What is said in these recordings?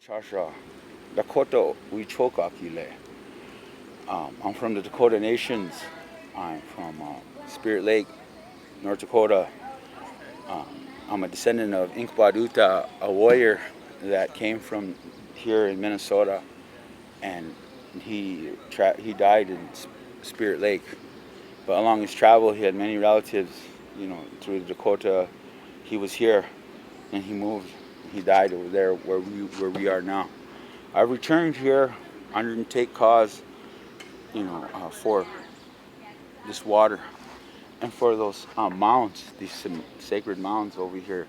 Wicasa, Dakota Wicasa. I'm from the Dakota Nations. I'm from Spirit Lake, North Dakota. Um, I'm a descendant of Inkpaduta, a warrior that came from here in Minnesota, and he died in Spirit Lake. But along his travel, he had many relatives, through Dakota. He was here, and he moved. He died over there where we are now. I returned here under and take cause, for this water and for those mounds, these sacred mounds over here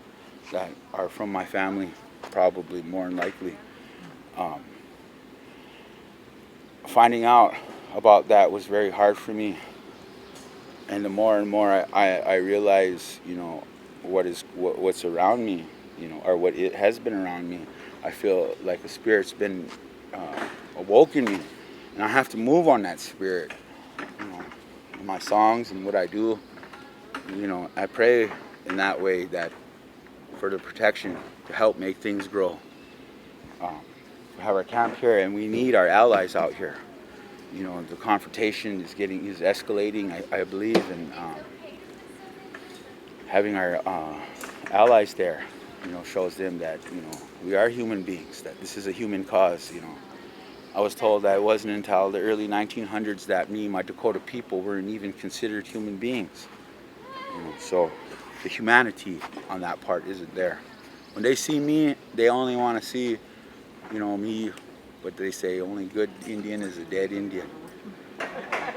that are from my family, probably more than likely. Um, Finding out about that was very hard for me, and the more and more I realize, what's around me, or what it has been around me, I feel like the spirit's been awoken me, and I have to move on that spirit. In my songs and what I do, I pray in that way that for the protection to help make things grow. We have our camp here, and we need our allies out here. The confrontation is escalating. I believe in having our allies there. Shows them that we are human beings. That this is a human cause. I was told that it wasn't until the early 1900s that me and my Dakota people weren't even considered human beings. So the humanity on that part isn't there. When they see me, they only want to see, me. But they say only good Indian is a dead Indian.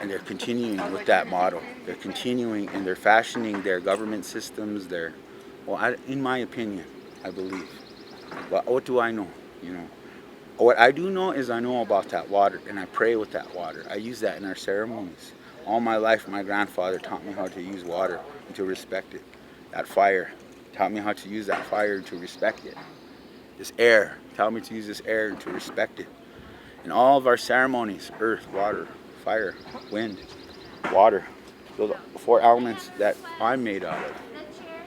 And they're continuing with that model. They're continuing, and they're fashioning their government systems. In my opinion, I believe. But what do I know? What I do know is I know about that water, and I pray with that water. I use that in our ceremonies. All my life, my grandfather taught me how to use water and to respect it. That fire taught me how to use that fire and to respect it. This air taught me to use this air and to respect it. In all of our ceremonies, earth, water, fire, wind, water, those are the four elements that I'm made out of.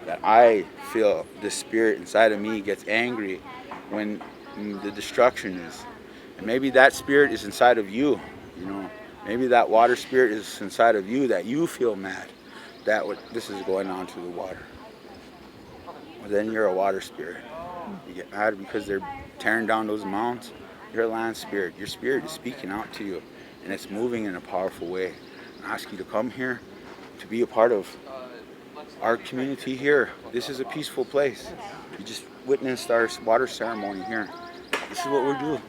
That I feel the spirit inside of me gets angry when the destruction is. And maybe that spirit is inside of you, Maybe that water spirit is inside of you, that you feel mad that this is going on to the water. Well, then you're a water spirit. You get mad because they're tearing down those mountains. You're a land spirit. Your spirit is speaking out to you, and it's moving in a powerful way. I ask you to come here to be a part of our community here. This is a peaceful place. You just witnessed our water ceremony here. This is what we're doing.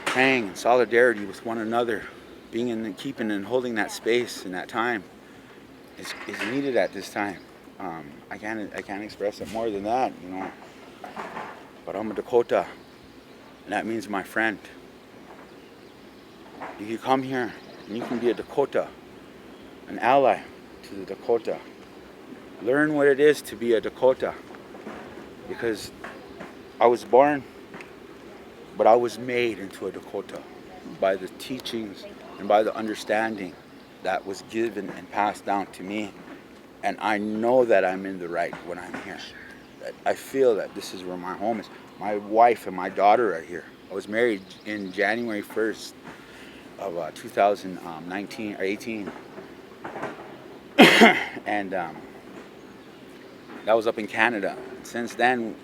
Praying in solidarity with one another, being in and keeping and holding that space and that time is needed at this time. I can't express it more than that, But I'm a Dakota, and that means my friend. You can come here and you can be a Dakota, an ally to the Dakota. Learn what it is to be a Dakota, because I was born, but I was made into a Dakota by the teachings and by the understanding that was given and passed down to me. And I know that I'm in the right when I'm here. I feel that this is where my home is. My wife and my daughter are here. I was married in January 1st of 2019 or 18. And that was up in Canada. Since then,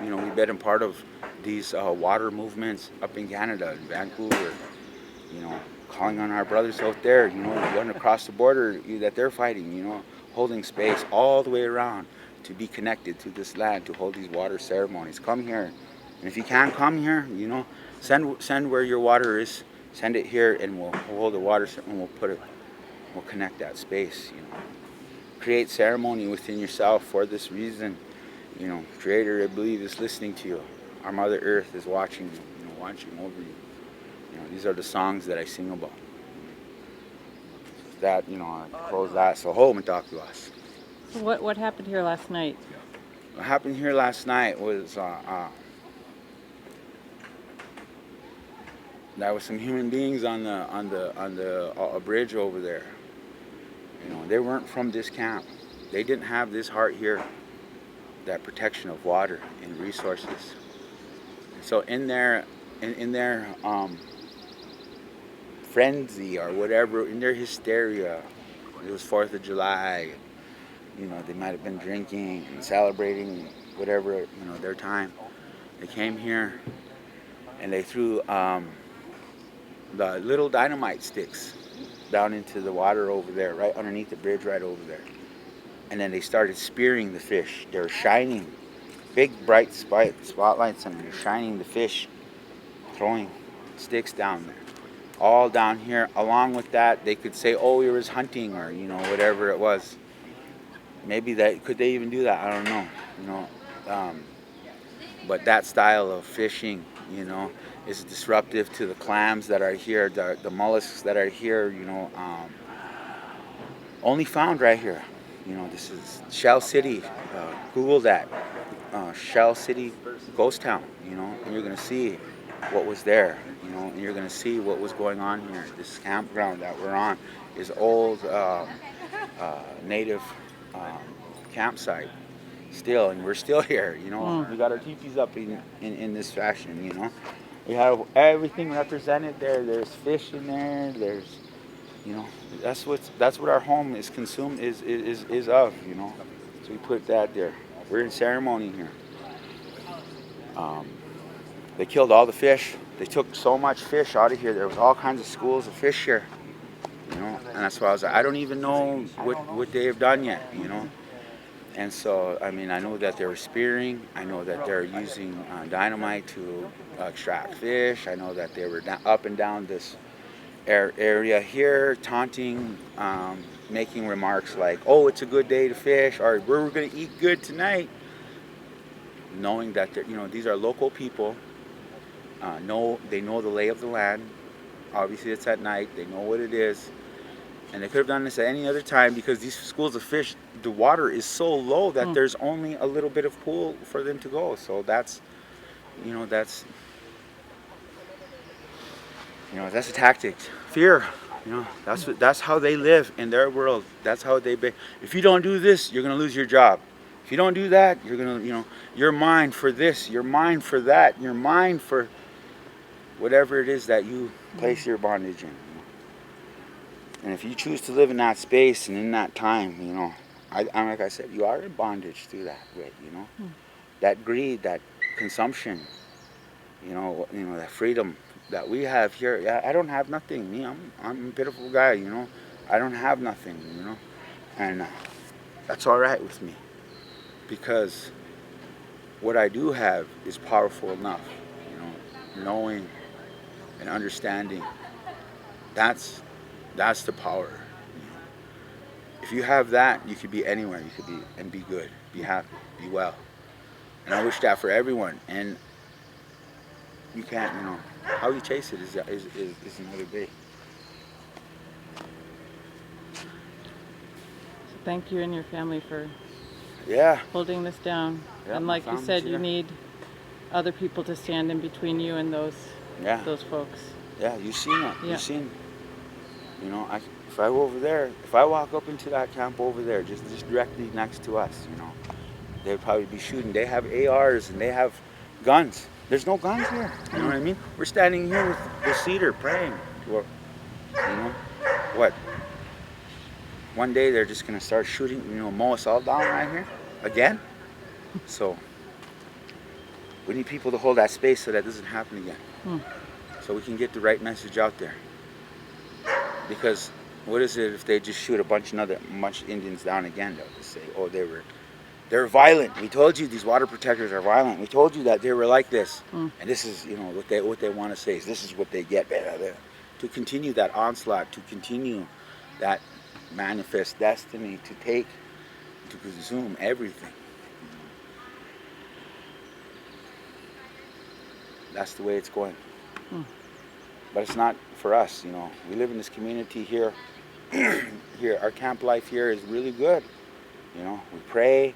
we've been a part of these water movements up in Canada, in Vancouver, calling on our brothers out there, going across the border that they're fighting, holding space all the way around to be connected to this land, to hold these water ceremonies. Come here. And if you can't come here, send where your water is, send it here, and we'll hold the water and we'll connect that space, Create ceremony within yourself for this reason. Creator, I believe, is listening to you. Our Mother Earth is watching you, watching over you. These are the songs that I sing about. That, I close that. So, ho, matakuas. So what happened here last night? What happened here last night was there was some human beings on the bridge over there. They weren't from this camp. They didn't have this heart here, that protection of water and resources. So in their frenzy or whatever, in their hysteria, it was 4th of July. You know, they might have been drinking and celebrating whatever, you know, their time. They came here and they threw the little dynamite sticks down into the water over there, right underneath the bridge, right over there. And then they started spearing the fish. They were shining big, bright spotlights, and they're shining the fish, throwing sticks down there. All down here. Along with that, they could say, "Oh, he was hunting," or you know, whatever it was. Maybe that could they even do that? I don't know. You know, but that style of fishing, you know, is disruptive to the clams that are here, the mollusks that are here. You know, only found right here. You know, this is Shell City. Google that. Shell City Ghost Town. You know, and you're gonna see what was there. You know, and you're gonna see what was going on here. This campground that we're on is old native campsite still, and we're still here. You know, we got our teepees up in this fashion. You know, we have everything represented there. There's fish in there. There's, you know, that's what our home is consumed is of. You know, so we put that there. We're in ceremony here. They killed all the fish. They took so much fish out of here. There was all kinds of schools of fish here. You know, and that's why I was like, I don't even know what they have done yet. You know. And so, I mean, I know that they're spearing. I know that they're using dynamite to extract fish. I know that they were up and down this area here, taunting, making remarks like, "Oh, it's a good day to fish," or "We're going to eat good tonight," knowing that you know, these are local people. They know the lay of the land. Obviously, it's at night. They know what it is. And they could have done this at any other time because these schools of fish, the water is so low that there's only a little bit of pool for them to go. So that's a tactic. Fear. You know, that's how they live in their world. That's how they be. If you don't do this, you're gonna lose your job. If you don't do that, you're gonna, you know, you're mine for this. You're mine for that. You're mine for whatever it is that you place your bondage in. And if you choose to live in that space and in that time, you know, I'm like I said, you are in bondage to that way, you know. That greed, that consumption, you know, that freedom that we have here. Yeah, I don't have nothing. Me, I'm a pitiful guy, you know. I don't have nothing, you know. And that's all right with me. Because what I do have is powerful enough, you know, knowing and understanding. That's the power. If you have that, you could be anywhere. You could be and be good, be happy, be well. And I wish that for everyone. And you can't, you know, how you chase it is another day. Thank you and your family for Yeah. holding this down. Yeah, and like you said, you here. need other people to stand in between you and those folks. Yeah, you've seen it. Yeah. You've seen. You know, if I go over there, if I walk up into that camp over there, just directly next to us, you know, they'd probably be shooting. They have ARs and they have guns. There's no guns here. You know what I mean? We're standing here with the cedar praying. You know, what? One day they're just gonna start shooting. You know, mow us all down right here again. So we need people to hold that space so that doesn't happen again. So we can get the right message out there. Because what is it if they just shoot a bunch of Indians down again? They'll just say, "Oh, they're violent. We told you these water protectors are violent. We told you that they were like this." And this is, you know, what they want to say is this is what they get. To continue that onslaught, to continue that manifest destiny, to consume everything. That's the way it's going. But it's not for us, you know. We live in this community here. Here, our camp life here is really good. You know, we pray.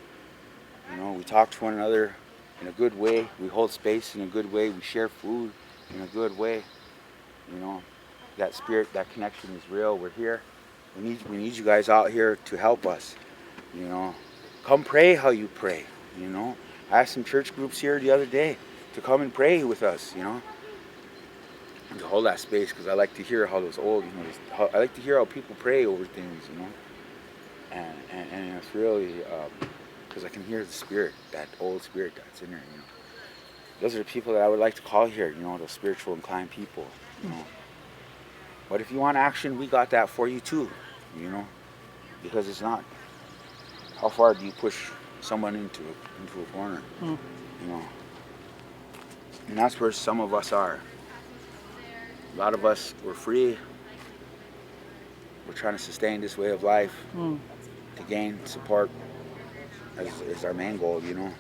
You know, we talk to one another in a good way. We hold space in a good way. We share food in a good way. You know, that spirit, that connection is real. We're here. We need you guys out here to help us. You know, come pray how you pray. You know, I had some church groups here the other day to come and pray with us, you know, and to hold that space, because I like to hear how those old, you know, I like to hear how people pray over things, you know, and it's really, because I can hear the spirit, that old spirit that's in there, you know. Those are the people that I would like to call here, you know, those spiritual inclined people, you know. But if you want action, we got that for you too, you know, because it's not, how far do you push someone into a corner, you know. And that's where some of us are. A lot of us, we're free. We're trying to sustain this way of life to gain support is our main goal, you know,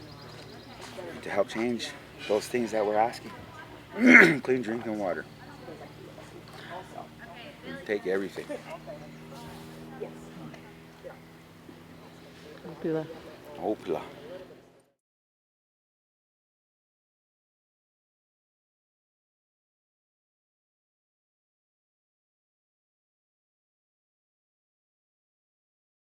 and to help change those things that we're asking. Clean drinking water. We take everything. Opila. Opila.